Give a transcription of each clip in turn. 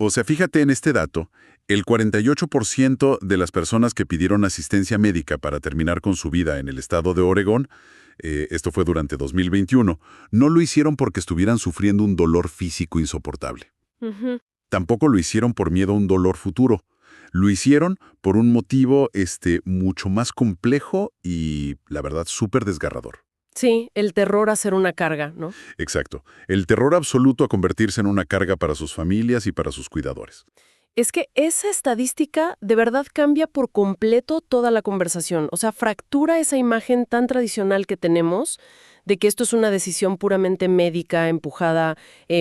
O sea, fíjate en este dato, el 48% de las personas que pidieron asistencia médica para terminar con su vida en el estado de Oregón, esto fue durante 2021, no lo hicieron porque estuvieran sufriendo un dolor físico insoportable. Ujú. Tampoco lo hicieron por miedo a un dolor futuro. Lo hicieron por un motivo mucho más complejo y, la verdad, súper desgarrador. Sí, el terror a ser una carga, ¿no? Exacto. El terror absoluto a convertirse en una carga para sus familias y para sus cuidadores. Es que esa estadística de verdad cambia por completo toda la conversación. O sea, fractura esa imagen tan tradicional que tenemos de que esto es una decisión puramente médica, empujada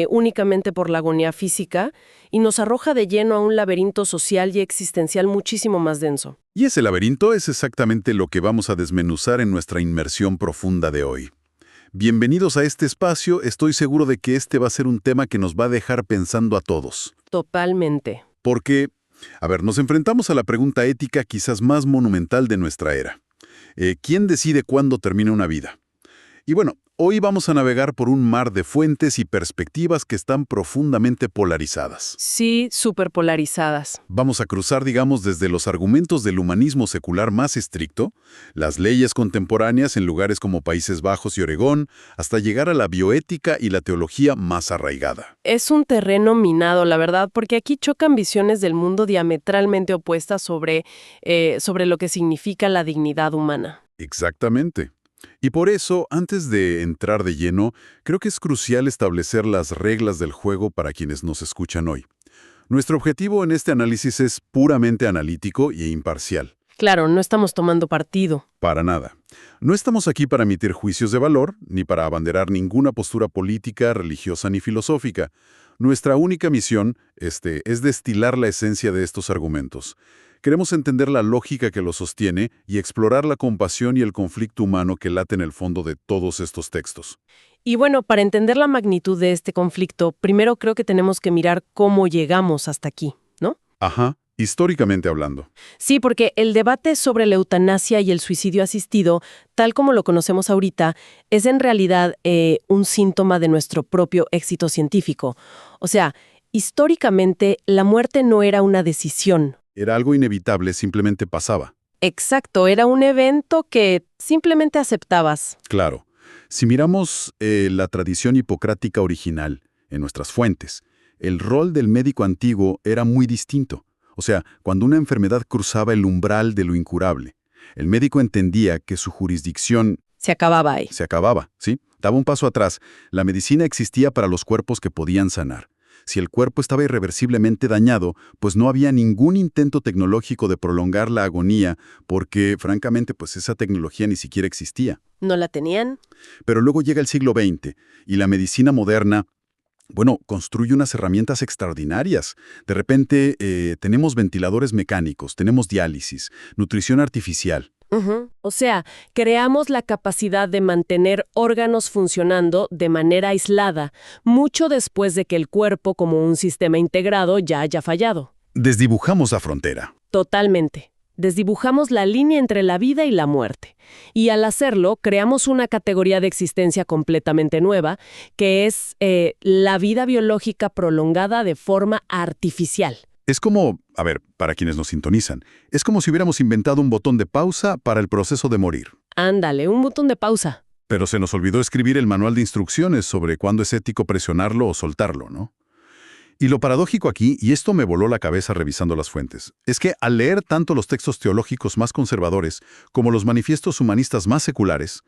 únicamente por la agonía física, y nos arroja de lleno a un laberinto social y existencial muchísimo más denso. Y ese laberinto es exactamente lo que vamos a desmenuzar en nuestra inmersión profunda de hoy. Bienvenidos a este espacio, estoy seguro de que este va a ser un tema que nos va a dejar pensando a todos. Totalmente. Porque, nos enfrentamos a la pregunta ética quizás más monumental de nuestra era. ¿Quién decide cuándo termina una vida? Y bueno, hoy vamos a navegar por un mar de fuentes y perspectivas que están profundamente polarizadas. Sí, súper polarizadas. Vamos a cruzar, digamos, desde los argumentos del humanismo secular más estricto, las leyes contemporáneas en lugares como Países Bajos y Oregón, hasta llegar a la bioética y la teología más arraigada. Es un terreno minado, la verdad, porque aquí chocan visiones del mundo diametralmente opuestas sobre lo que significa la dignidad humana. Exactamente. Y por eso, antes de entrar de lleno, creo que es crucial establecer las reglas del juego para quienes nos escuchan hoy. Nuestro objetivo en este análisis es puramente analítico e imparcial. Claro, no estamos tomando partido. Para nada. No estamos aquí para emitir juicios de valor, ni para abanderar ninguna postura política, religiosa ni filosófica. Nuestra única misión, es destilar la esencia de estos argumentos. Queremos entender la lógica que los sostiene y explorar la compasión y el conflicto humano que late en el fondo de todos estos textos. Y bueno, para entender la magnitud de este conflicto, primero creo que tenemos que mirar cómo llegamos hasta aquí, ¿no? Ajá, históricamente hablando. Sí, porque el debate sobre la eutanasia y el suicidio asistido, tal como lo conocemos ahorita, es en realidad un síntoma de nuestro propio éxito científico. O sea, históricamente la muerte no era una decisión. Era algo inevitable, simplemente pasaba. Exacto, era un evento que simplemente aceptabas. Claro. Si miramos la tradición hipocrática original en nuestras fuentes, el rol del médico antiguo era muy distinto. O sea, cuando una enfermedad cruzaba el umbral de lo incurable, el médico entendía que su jurisdicción Se acababa ahí. se acababa, ¿sí? Daba un paso atrás. La medicina existía para los cuerpos que podían sanar. Si el cuerpo estaba irreversiblemente dañado, pues no había ningún intento tecnológico de prolongar la agonía, porque, francamente, pues esa tecnología ni siquiera existía. ¿No la tenían? Pero luego llega el siglo XX y la medicina moderna, construye unas herramientas extraordinarias. De repente tenemos ventiladores mecánicos, tenemos diálisis, nutrición artificial. Ujú. O sea, creamos la capacidad de mantener órganos funcionando de manera aislada, mucho después de que el cuerpo como un sistema integrado ya haya fallado. Desdibujamos la frontera. Totalmente. Desdibujamos la línea entre la vida y la muerte. Y al hacerlo, creamos una categoría de existencia completamente nueva, que es la vida biológica prolongada de forma artificial. Es como, para quienes nos sintonizan, es como si hubiéramos inventado un botón de pausa para el proceso de morir. Ándale, un botón de pausa. Pero se nos olvidó escribir el manual de instrucciones sobre cuándo es ético presionarlo o soltarlo, ¿no? Y lo paradójico aquí, y esto me voló la cabeza revisando las fuentes, es que al leer tanto los textos teológicos más conservadores como los manifiestos humanistas más seculares,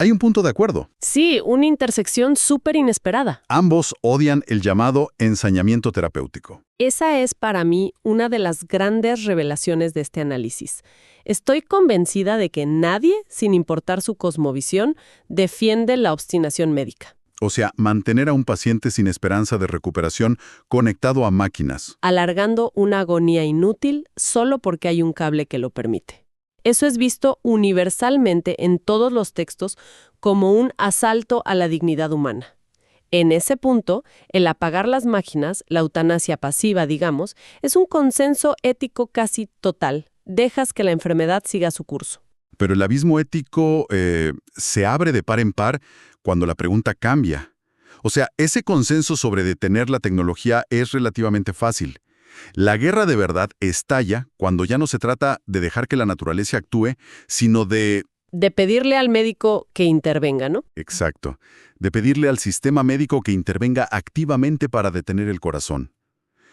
hay un punto de acuerdo. Sí, una intersección súper inesperada. Ambos odian el llamado ensañamiento terapéutico. Esa es para mí una de las grandes revelaciones de este análisis. Estoy convencida de que nadie, sin importar su cosmovisión, defiende la obstinación médica. O sea, mantener a un paciente sin esperanza de recuperación conectado a máquinas. Alargando una agonía inútil solo porque hay un cable que lo permite. Eso es visto universalmente en todos los textos como un asalto a la dignidad humana. En ese punto, el apagar las máquinas, la eutanasia pasiva, digamos, es un consenso ético casi total. Dejas que la enfermedad siga su curso. Pero el abismo ético se abre de par en par cuando la pregunta cambia. O sea, ese consenso sobre detener la tecnología es relativamente fácil. La guerra de verdad estalla cuando ya no se trata de dejar que la naturaleza actúe, sino De pedirle al médico que intervenga, ¿no? exacto, de pedirle al sistema médico que intervenga activamente para detener el corazón.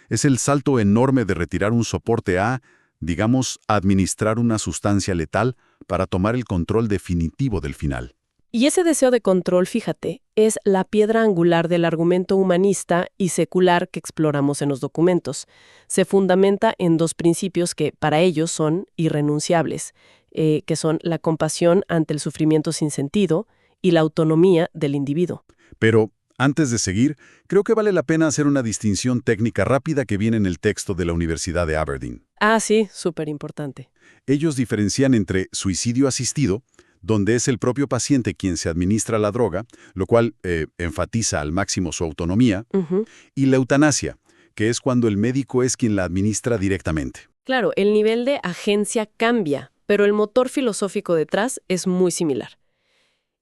Es el salto enorme de retirar un soporte a, digamos, administrar una sustancia letal para tomar el control definitivo del final. Y ese deseo de control, fíjate, es la piedra angular del argumento humanista y secular que exploramos en los documentos. Se fundamenta en dos principios que para ellos son irrenunciables, que son la compasión ante el sufrimiento sin sentido y la autonomía del individuo. Pero, antes de seguir, creo que vale la pena hacer una distinción técnica rápida que viene en el texto de la Universidad de Aberdeen. Ah, sí, súper importante. Ellos diferencian entre suicidio asistido, donde es el propio paciente quien se administra la droga, lo cual enfatiza al máximo su autonomía, Ujú. y la eutanasia, que es cuando el médico es quien la administra directamente. Claro, el nivel de agencia cambia, pero el motor filosófico detrás es muy similar.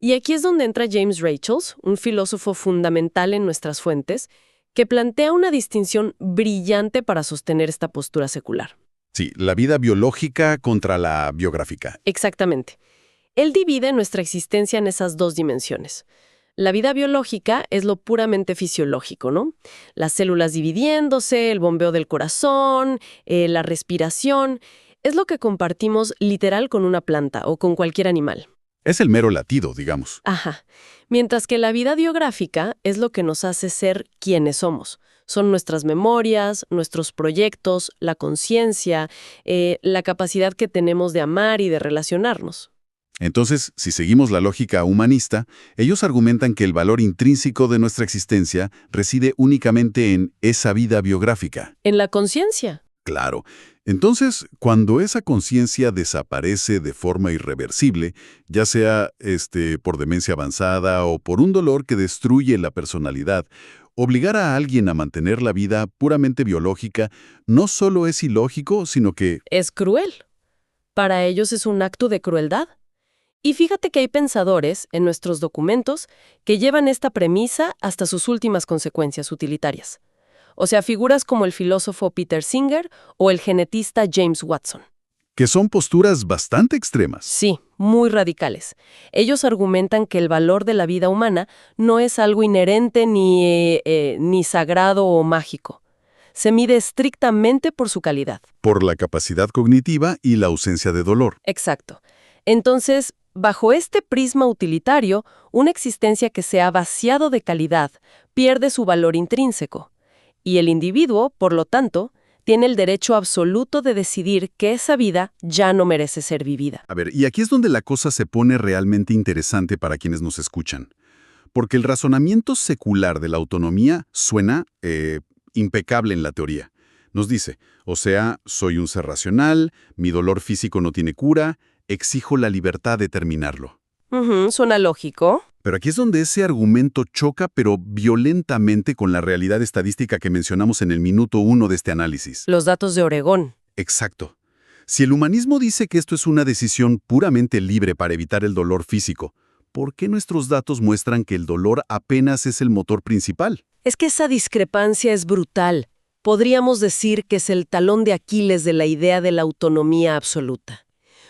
Y aquí es donde entra James Rachels, un filósofo fundamental en nuestras fuentes, que plantea una distinción brillante para sostener esta postura secular. Sí, la vida biológica contra la biográfica. Exactamente. Él divide nuestra existencia en esas dos dimensiones. La vida biológica es lo puramente fisiológico, ¿no? Las células dividiéndose, el bombeo del corazón, la respiración, es lo que compartimos literal con una planta o con cualquier animal. Es el mero latido, digamos. Ajá. Mientras que la vida biográfica es lo que nos hace ser quienes somos. Son nuestras memorias, nuestros proyectos, la conciencia, la capacidad que tenemos de amar y de relacionarnos. Entonces, si seguimos la lógica humanista, ellos argumentan que el valor intrínseco de nuestra existencia reside únicamente en esa vida biográfica. En la conciencia. Claro. Entonces, cuando esa conciencia desaparece de forma irreversible, ya sea por demencia avanzada o por un dolor que destruye la personalidad, obligar a alguien a mantener la vida puramente biológica no solo es ilógico, sino que Es cruel. Para ellos es un acto de crueldad. Y fíjate que hay pensadores en nuestros documentos que llevan esta premisa hasta sus últimas consecuencias utilitarias. O sea, figuras como el filósofo Peter Singer o el genetista James Watson. que son posturas bastante extremas. Sí, muy radicales. Ellos argumentan que el valor de la vida humana no es algo inherente ni sagrado o mágico. Se mide estrictamente por su calidad. Por la capacidad cognitiva y la ausencia de dolor. Exacto. Entonces, bajo este prisma utilitario, una existencia que se ha vaciado de calidad pierde su valor intrínseco. Y el individuo, por lo tanto, tiene el derecho absoluto de decidir que esa vida ya no merece ser vivida. A ver, y aquí es donde la cosa se pone realmente interesante para quienes nos escuchan. Porque el razonamiento secular de la autonomía suena impecable en la teoría. Nos dice, o sea, soy un ser racional, mi dolor físico no tiene cura, exijo la libertad de terminarlo. Suena lógico. Pero aquí es donde ese argumento choca, pero violentamente, con la realidad estadística que mencionamos en el minuto 1 de este análisis. Los datos de Oregón. Exacto. Si el humanismo dice que esto es una decisión puramente libre para evitar el dolor físico, ¿por qué nuestros datos muestran que el dolor apenas es el motor principal? Es que esa discrepancia es brutal. Podríamos decir que es el talón de Aquiles de la idea de la autonomía absoluta.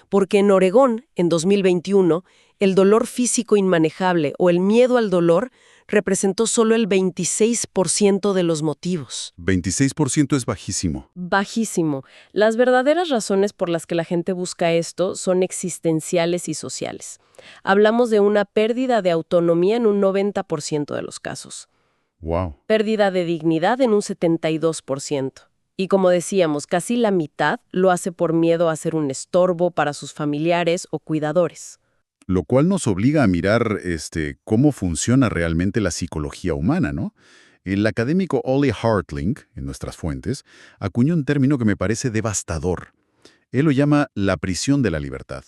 Porque en Oregón, en 2021, el dolor físico inmanejable o el miedo al dolor representó solo el 26% de los motivos. 26% es bajísimo. Bajísimo. Las verdaderas razones por las que la gente busca esto son existenciales y sociales. Hablamos de una pérdida de autonomía en un 90% de los casos. Wow. Pérdida de dignidad en un 72%. Y como decíamos, casi la mitad lo hace por miedo a ser un estorbo para sus familiares o cuidadores. Lo cual nos obliga a mirar cómo funciona realmente la psicología humana, ¿no? El académico Ollie Hartling, en nuestras fuentes, acuñó un término que me parece devastador. Él lo llama la prisión de la libertad.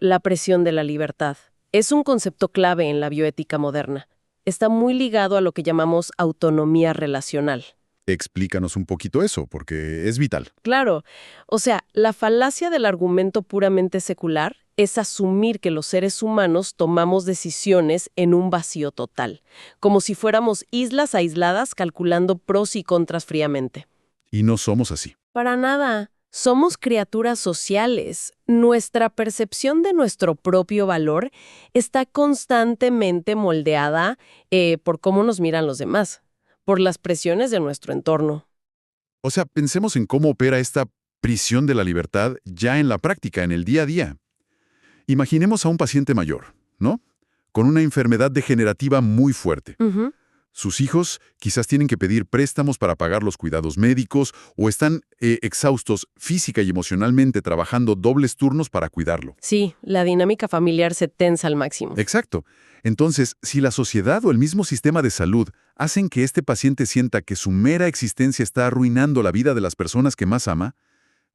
La presión de la libertad. Es un concepto clave en la bioética moderna. Está muy ligado a lo que llamamos autonomía relacional. Explícanos un poquito eso, porque es vital. Claro, o sea, la falacia del argumento puramente secular es asumir que los seres humanos tomamos decisiones en un vacío total, como si fuéramos islas aisladas calculando pros y contras fríamente. Y no somos así. Para nada. Somos criaturas sociales. Nuestra percepción de nuestro propio valor está constantemente moldeada por cómo nos miran los demás, por las presiones de nuestro entorno. O sea, pensemos en cómo opera esta prisión de la libertad ya en la práctica, en el día a día. Imaginemos a un paciente mayor, ¿no? Con una enfermedad degenerativa muy fuerte. Ujú. Sus hijos quizás tienen que pedir préstamos para pagar los cuidados médicos o están exhaustos física y emocionalmente trabajando dobles turnos para cuidarlo. Sí, la dinámica familiar se tensa al máximo. Exacto. Entonces, si la sociedad o el mismo sistema de salud hacen que este paciente sienta que su mera existencia está arruinando la vida de las personas que más ama,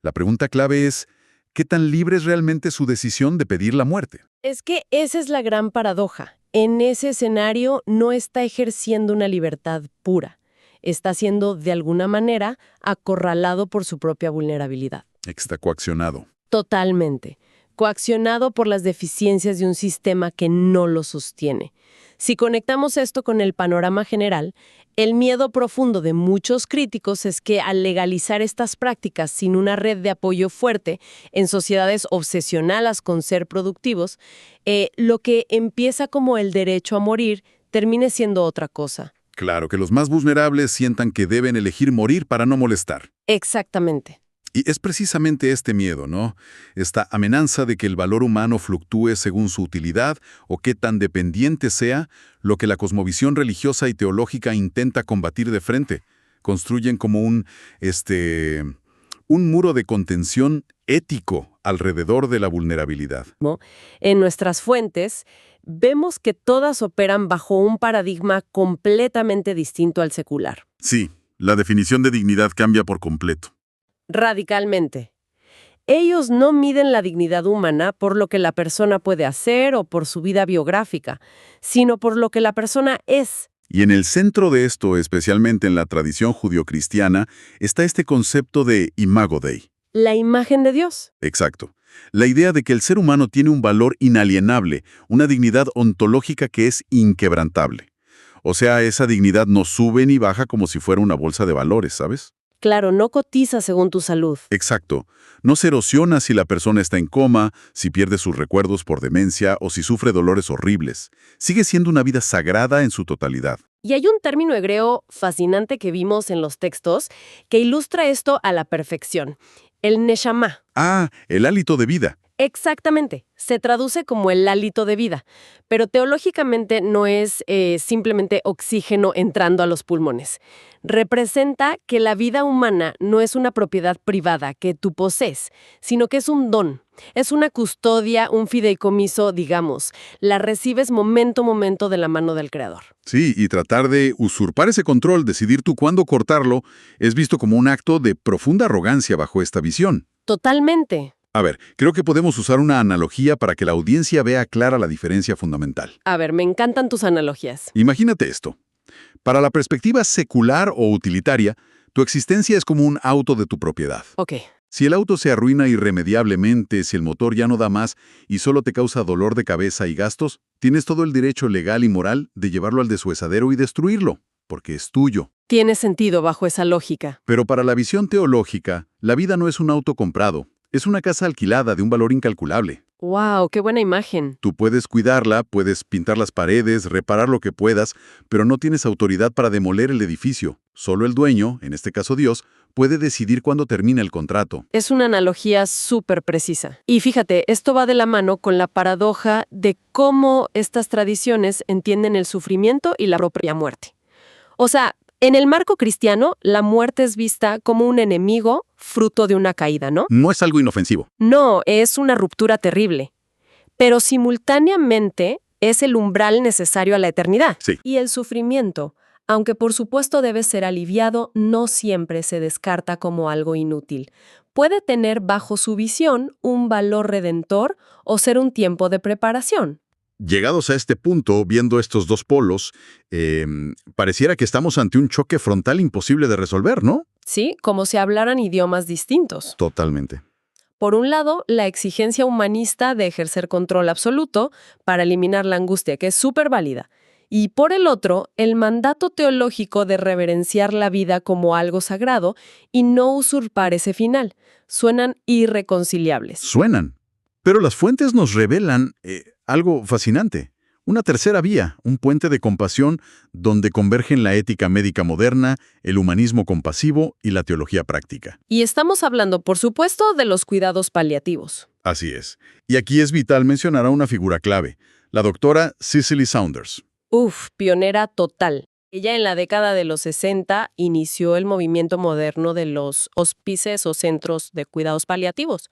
la pregunta clave es, ¿qué tan libre es realmente su decisión de pedir la muerte? Es que esa es la gran paradoja. En ese escenario no está ejerciendo una libertad pura. Está siendo, de alguna manera, acorralado por su propia vulnerabilidad. Está coaccionado. Totalmente. Coaccionado por las deficiencias de un sistema que no lo sostiene. Si conectamos esto con el panorama general, el miedo profundo de muchos críticos es que al legalizar estas prácticas sin una red de apoyo fuerte en sociedades obsesionadas con ser productivos, lo que empieza como el derecho a morir termine siendo otra cosa. Claro, que los más vulnerables sientan que deben elegir morir para no molestar. Exactamente. Y es precisamente este miedo, ¿no? Esta amenaza de que el valor humano fluctúe según su utilidad o qué tan dependiente sea, lo que la cosmovisión religiosa y teológica intenta combatir de frente. Construyen como un muro de contención ético alrededor de la vulnerabilidad. ¿No? En nuestras fuentes, vemos que todas operan bajo un paradigma completamente distinto al secular. Sí, la definición de dignidad cambia por completo. Radicalmente. Ellos no miden la dignidad humana por lo que la persona puede hacer o por su vida biográfica, sino por lo que la persona es. Y en el centro de esto, especialmente en la tradición judio-cristiana, está este concepto de imago Dei. La imagen de Dios. Exacto. La idea de que el ser humano tiene un valor inalienable, una dignidad ontológica que es inquebrantable. O sea, esa dignidad no sube ni baja como si fuera una bolsa de valores, ¿sabes? Claro, no cotiza según tu salud. Exacto. No se erosiona si la persona está en coma, si pierde sus recuerdos por demencia o si sufre dolores horribles. Sigue siendo una vida sagrada en su totalidad. Y hay un término hebreo fascinante que vimos en los textos que ilustra esto a la perfección. El neshama. Ah, el hálito de vida. Exactamente, se traduce como el hálito de vida, pero teológicamente no es simplemente oxígeno entrando a los pulmones. Representa que la vida humana no es una propiedad privada que tú posees, sino que es un don, es una custodia, un fideicomiso, digamos. La recibes momento a momento de la mano del Creador. Sí, y tratar de usurpar ese control, decidir tú cuándo cortarlo, es visto como un acto de profunda arrogancia bajo esta visión. Totalmente. A ver, creo que podemos usar una analogía para que la audiencia vea clara la diferencia fundamental. A ver, me encantan tus analogías. Imagínate esto. Para la perspectiva secular o utilitaria, tu existencia es como un auto de tu propiedad. Ok. Si el auto se arruina irremediablemente, si el motor ya no da más y solo te causa dolor de cabeza y gastos, tienes todo el derecho legal y moral de llevarlo al deshuesadero y destruirlo, porque es tuyo. Tiene sentido bajo esa lógica. Pero para la visión teológica, la vida no es un auto comprado, es una casa alquilada de un valor incalculable. ¡Wow! ¡Qué buena imagen! Tú puedes cuidarla, puedes pintar las paredes, reparar lo que puedas, pero no tienes autoridad para demoler el edificio. Solo el dueño, en este caso Dios, puede decidir cuándo termina el contrato. Es una analogía súper precisa. Y fíjate, esto va de la mano con la paradoja de cómo estas tradiciones entienden el sufrimiento y la propia muerte. O sea, en el marco cristiano, la muerte es vista como un enemigo fruto de una caída, ¿no? No es algo inofensivo. No, es una ruptura terrible. Pero simultáneamente es el umbral necesario a la eternidad. Sí. Y el sufrimiento, aunque por supuesto debe ser aliviado, no siempre se descarta como algo inútil. Puede tener bajo su visión un valor redentor o ser un tiempo de preparación. Llegados a este punto, viendo estos dos polos, pareciera que estamos ante un choque frontal imposible de resolver, ¿no? Sí, como si hablaran idiomas distintos. Totalmente. Por un lado, la exigencia humanista de ejercer control absoluto para eliminar la angustia, que es súper válida. Y por el otro, el mandato teológico de reverenciar la vida como algo sagrado y no usurpar ese final. Suenan irreconciliables. Suenan. Pero las fuentes nos revelan algo fascinante. Una tercera vía, un puente de compasión donde convergen la ética médica moderna, el humanismo compasivo y la teología práctica. Y estamos hablando, por supuesto, de los cuidados paliativos. Así es. Y aquí es vital mencionar a una figura clave, la doctora Cicely Saunders. Pionera total. Ella en la década de los 60 inició el movimiento moderno de los hospices o centros de cuidados paliativos.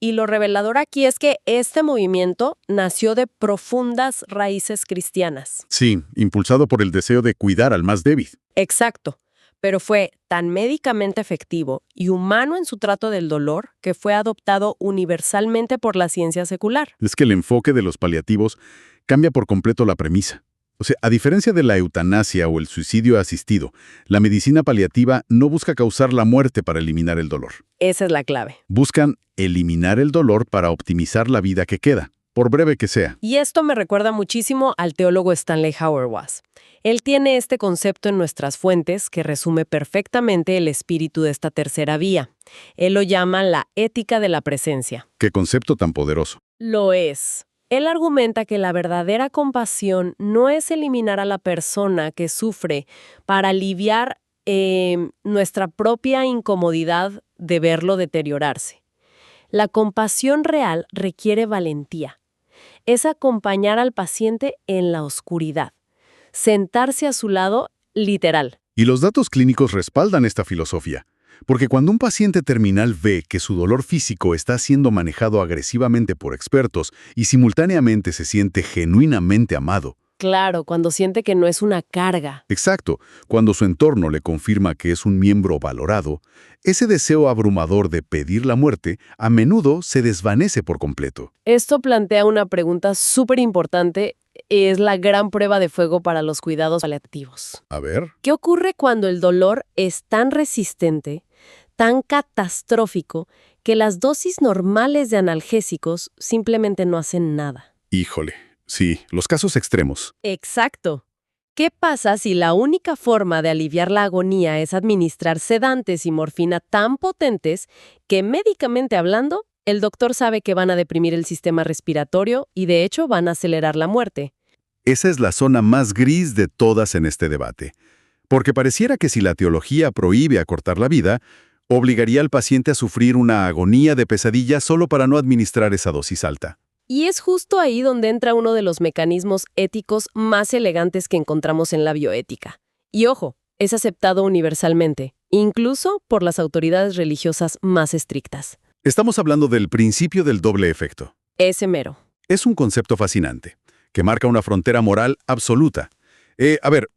Y lo revelador aquí es que este movimiento nació de profundas raíces cristianas. Sí, impulsado por el deseo de cuidar al más débil. Exacto. Pero fue tan médicamente efectivo y humano en su trato del dolor que fue adoptado universalmente por la ciencia secular. Es que el enfoque de los paliativos cambia por completo la premisa. O sea, a diferencia de la eutanasia o el suicidio asistido, la medicina paliativa no busca causar la muerte para eliminar el dolor. Esa es la clave. Buscan eliminar el dolor para optimizar la vida que queda, por breve que sea. Y esto me recuerda muchísimo al teólogo Stanley Hauerwas. Él tiene este concepto en nuestras fuentes que resume perfectamente el espíritu de esta tercera vía. Él lo llama la ética de la presencia. ¡Qué concepto tan poderoso! Lo es. Él argumenta que la verdadera compasión no es eliminar a la persona que sufre para aliviar nuestra propia incomodidad de verlo deteriorarse. La compasión real requiere valentía. Es acompañar al paciente en la oscuridad. Sentarse a su lado, literal. Y los datos clínicos respaldan esta filosofía. Porque cuando un paciente terminal ve que su dolor físico está siendo manejado agresivamente por expertos y simultáneamente se siente genuinamente amado. Claro, cuando siente que no es una carga. Exacto, cuando su entorno le confirma que es un miembro valorado, ese deseo abrumador de pedir la muerte a menudo se desvanece por completo. Esto plantea una pregunta súper importante. Es la gran prueba de fuego para los cuidados paliativos. A ver. ¿Qué ocurre cuando el dolor es tan resistente, tan catastrófico, que las dosis normales de analgésicos simplemente no hacen nada? Híjole, sí, los casos extremos. Exacto. ¿Qué pasa si la única forma de aliviar la agonía es administrar sedantes y morfina tan potentes que, médicamente hablando, el doctor sabe que van a deprimir el sistema respiratorio y, de hecho, van a acelerar la muerte? Esa es la zona más gris de todas en este debate. Porque pareciera que si la teología prohíbe acortar la vida, obligaría al paciente a sufrir una agonía de pesadilla solo para no administrar esa dosis alta. Y es justo ahí donde entra uno de los mecanismos éticos más elegantes que encontramos en la bioética. Y ojo, es aceptado universalmente, incluso por las autoridades religiosas más estrictas. Estamos hablando del principio del doble efecto. Ese mero. Es un concepto fascinante, que marca una frontera moral absoluta.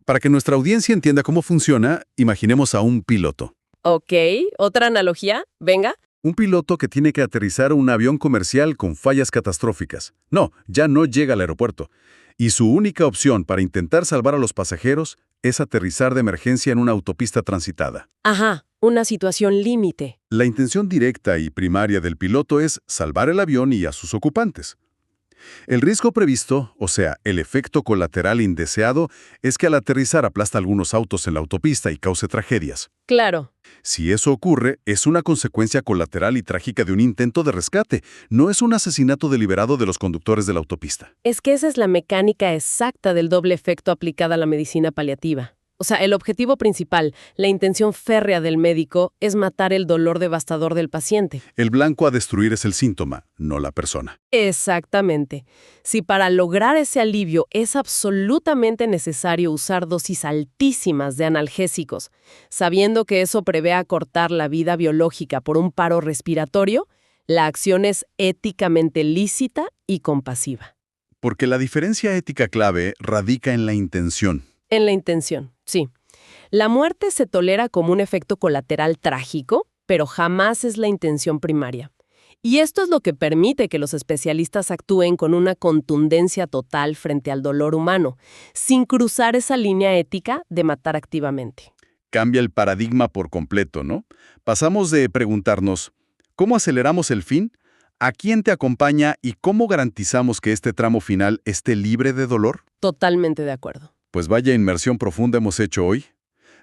Para que nuestra audiencia entienda cómo funciona, imaginemos a un piloto. Ok, ¿otra analogía? Venga. Un piloto que tiene que aterrizar un avión comercial con fallas catastróficas. No, ya no llega al aeropuerto. Y su única opción para intentar salvar a los pasajeros es aterrizar de emergencia en una autopista transitada. Ajá, una situación límite. La intención directa y primaria del piloto es salvar el avión y a sus ocupantes. El riesgo previsto, o sea, el efecto colateral indeseado, es que al aterrizar aplasta algunos autos en la autopista y cause tragedias. Claro. Si eso ocurre, es una consecuencia colateral y trágica de un intento de rescate, no es un asesinato deliberado de los conductores de la autopista. Es que esa es la mecánica exacta del doble efecto aplicada a la medicina paliativa. O sea, el objetivo principal, la intención férrea del médico, es matar el dolor devastador del paciente. El blanco a destruir es el síntoma, no la persona. Exactamente. Si para lograr ese alivio es absolutamente necesario usar dosis altísimas de analgésicos, sabiendo que eso prevé acortar la vida biológica por un paro respiratorio, la acción es éticamente lícita y compasiva. Porque la diferencia ética clave radica en la intención. En la intención, sí. La muerte se tolera como un efecto colateral trágico, pero jamás es la intención primaria. Y esto es lo que permite que los especialistas actúen con una contundencia total frente al dolor humano, sin cruzar esa línea ética de matar activamente. Cambia el paradigma por completo, ¿no? Pasamos de preguntarnos, ¿cómo aceleramos el fin? ¿A quién te acompaña y cómo garantizamos que este tramo final esté libre de dolor? Totalmente de acuerdo. Pues vaya inmersión profunda hemos hecho hoy.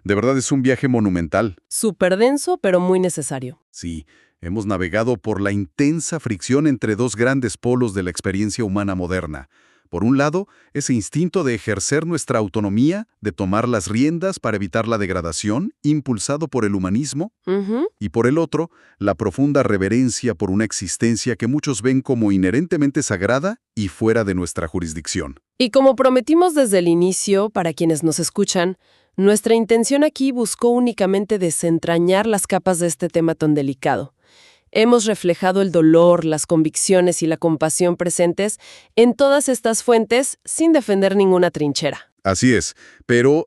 De verdad es un viaje monumental. Súper denso, pero muy necesario. Sí, hemos navegado por la intensa fricción entre dos grandes polos de la experiencia humana moderna. Por un lado, ese instinto de ejercer nuestra autonomía, de tomar las riendas para evitar la degradación, impulsado por el humanismo, Ujú. y por el otro, la profunda reverencia por una existencia que muchos ven como inherentemente sagrada y fuera de nuestra jurisdicción. Y como prometimos desde el inicio, para quienes nos escuchan, nuestra intención aquí buscó únicamente desentrañar las capas de este tema tan delicado. Hemos reflejado el dolor, las convicciones y la compasión presentes en todas estas fuentes sin defender ninguna trinchera. Así es, pero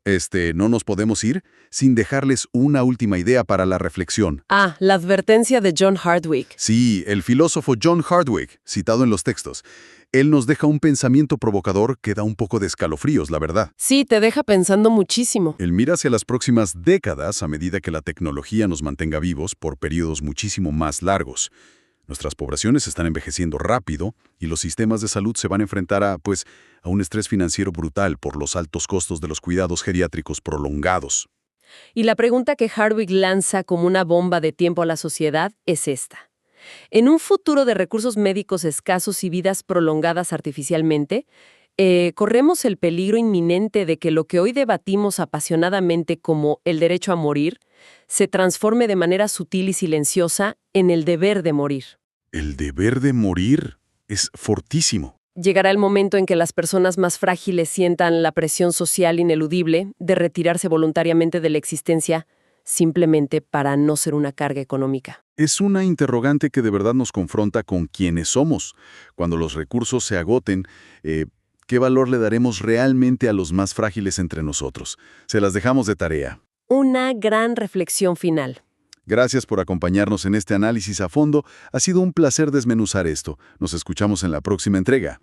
no nos podemos ir sin dejarles una última idea para la reflexión. Ah, la advertencia de John Hardwick. Sí, el filósofo John Hardwick, citado en los textos. Él nos deja un pensamiento provocador que da un poco de escalofríos, la verdad. Sí, te deja pensando muchísimo. Él mira hacia las próximas décadas a medida que la tecnología nos mantenga vivos por periodos muchísimo más largos. Nuestras poblaciones están envejeciendo rápido y los sistemas de salud se van a enfrentar a un estrés financiero brutal por los altos costos de los cuidados geriátricos prolongados. Y la pregunta que Hardwick lanza como una bomba de tiempo a la sociedad es esta. En un futuro de recursos médicos escasos y vidas prolongadas artificialmente, corremos el peligro inminente de que lo que hoy debatimos apasionadamente como el derecho a morir se transforme de manera sutil y silenciosa en el deber de morir. El deber de morir es fortísimo. Llegará el momento en que las personas más frágiles sientan la presión social ineludible de retirarse voluntariamente de la existencia simplemente para no ser una carga económica. Es una interrogante que de verdad nos confronta con quiénes somos. Cuando los recursos se agoten, ¿qué valor le daremos realmente a los más frágiles entre nosotros? Se las dejamos de tarea. Una gran reflexión final. Gracias por acompañarnos en este análisis a fondo. Ha sido un placer desmenuzar esto. Nos escuchamos en la próxima entrega.